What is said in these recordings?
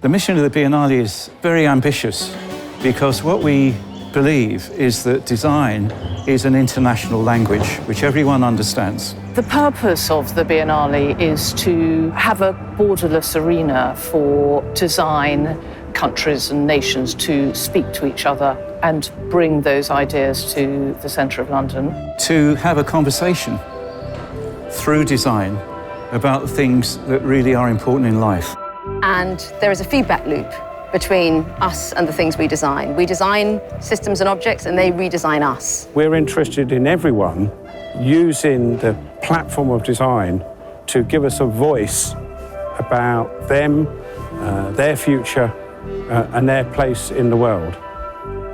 The mission of the Biennale is very ambitious because what we believe is that design is an international language which everyone understands. The purpose of the Biennale is to have a borderless arena for design countries and nations to speak to each other and bring those ideas to the centre of London. To have a conversation through design about things that really are important in life. And there is a feedback loop between us and the things we design. We design systems and objects and they redesign us. We're interested in everyone using the platform of design to give us a voice about them, their future, and their place in the world.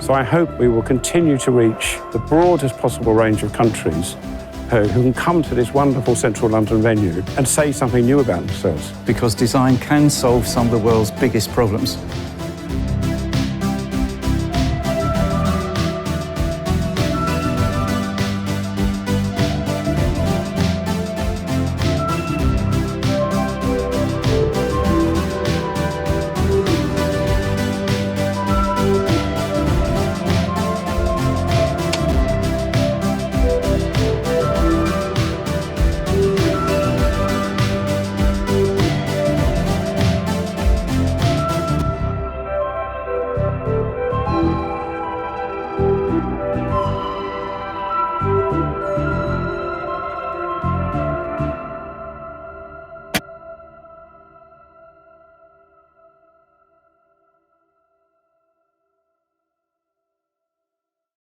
So I hope we will continue to reach the broadest possible range of countries who can come to this wonderful central London venue and say something new about themselves. Because design can solve some of the world's biggest problems.